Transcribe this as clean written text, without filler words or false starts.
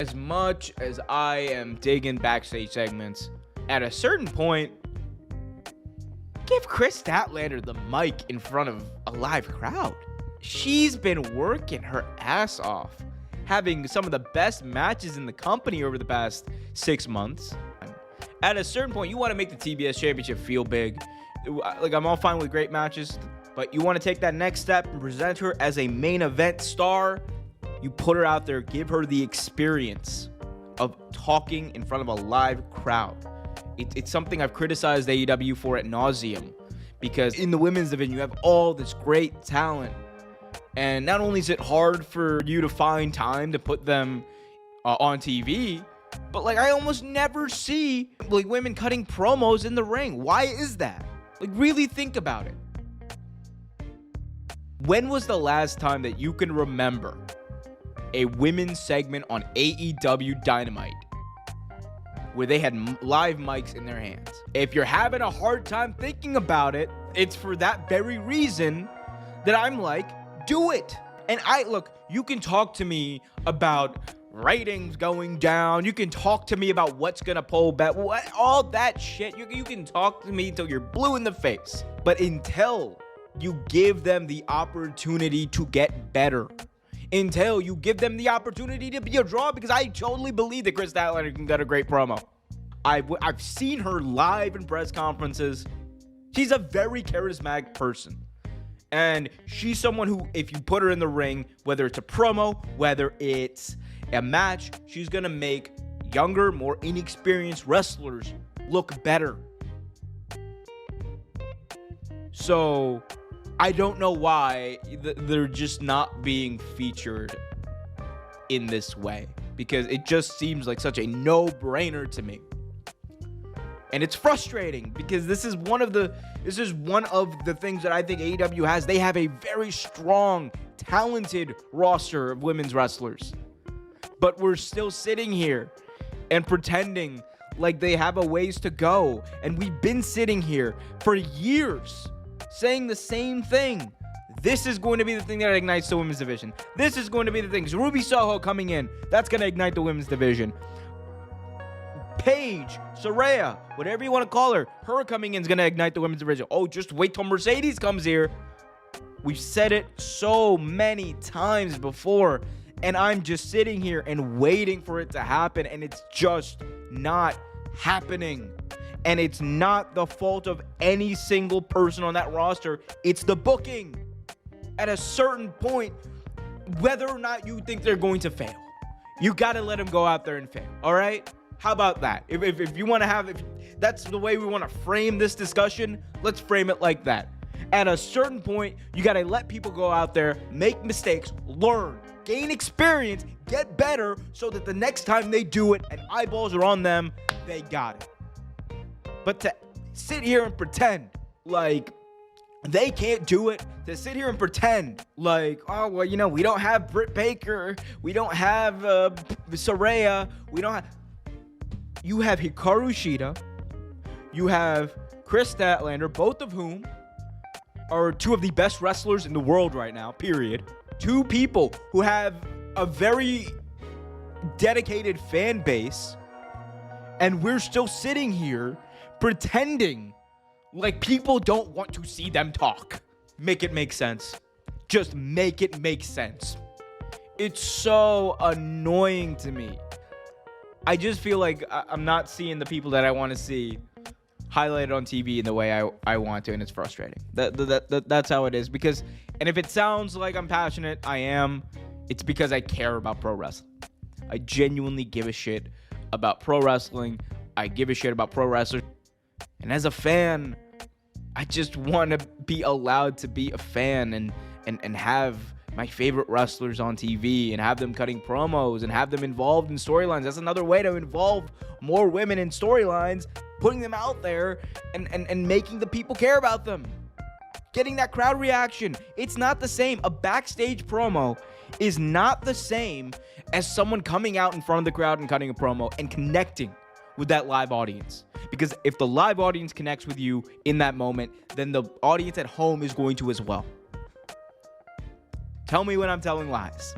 As much as I am digging backstage segments, at a certain point, give Kris Statlander the mic in front of a live crowd. She's been working her ass off, having some of the best matches in the company over the past 6 months. At a certain point, you want to make the TBS Championship feel big. Like, I'm all fine with great matches, but you want to take that next step and present her as a main event star. You put her out there, give her the experience of talking in front of a live crowd. It's something I've criticized AEW for ad nauseum, because in the women's division, you have all this great talent. And not only is it hard for you to find time to put them on TV, but like, I almost never see like women cutting promos in the ring. Why is that? Like, really think about it. When was the last time that you can remember a women's segment on AEW Dynamite where they had live mics in their hands? If you're having a hard time thinking about it, it's for that very reason that I'm like, do it. And look, you can talk to me about ratings going down. You can talk to me about what's gonna pull back, all that shit. You can talk to me until you're blue in the face. But until you give them the opportunity to get better, until you give them the opportunity to be a draw, because I totally believe that Kris Statlander can get a great promo. I've seen her live in press conferences. She's a very charismatic person. And she's someone who, if you put her in the ring, whether it's a promo, whether it's a match, she's going to make younger, more inexperienced wrestlers look better. So I don't know why they're just not being featured in this way, because it just seems like such a no-brainer to me. And it's frustrating, because this is one of the things that I think AEW has. They have a very strong, talented roster of women's wrestlers. But we're still sitting here and pretending like they have a ways to go. And we've been sitting here for years saying the same thing. This is going to be the thing that ignites the women's division. This is going to be the thing. Ruby Soho coming in, that's going to ignite the women's division. Paige, Saraya, whatever you want to call her coming in is going to ignite the women's division. Oh, just wait till Mercedes comes here. We've said it so many times before, and I'm just sitting here and waiting for it to happen, and it's just not happening. And it's not the fault of any single person on that roster. It's the booking. At a certain point, whether or not you think they're going to fail, you got to let them go out there and fail, all right? How about that? If you want to if that's the way we want to frame this discussion, let's frame it like that. At a certain point, you got to let people go out there, make mistakes, learn, gain experience, get better, so that the next time they do it and eyeballs are on them, they got it. But to sit here and pretend like they can't do it, to sit here and pretend like, oh, well, we don't have Britt Baker, we don't have Saraya, we don't have... You have Hikaru Shida, you have Kris Statlander, both of whom are two of the best wrestlers in the world right now, period. Two people who have a very dedicated fan base, and we're still sitting here pretending like people don't want to see them talk. Make it make sense. Just make it make sense. It's so annoying to me. I just feel like I'm not seeing the people that I want to see highlighted on TV in the way I want to, and it's frustrating. That's how it is. And if it sounds like I'm passionate, I am. It's because I care about pro wrestling. I genuinely give a shit about pro wrestling. I give a shit about pro wrestlers. And as a fan, I just want to be allowed to be a fan and have my favorite wrestlers on TV and have them cutting promos and have them involved in storylines. That's another way to involve more women in storylines, putting them out there and making the people care about them. Getting that crowd reaction. It's not the same. A backstage promo is not the same as someone coming out in front of the crowd and cutting a promo and connecting with that live audience. Because if the live audience connects with you in that moment, then the audience at home is going to as well. Tell me when I'm telling lies.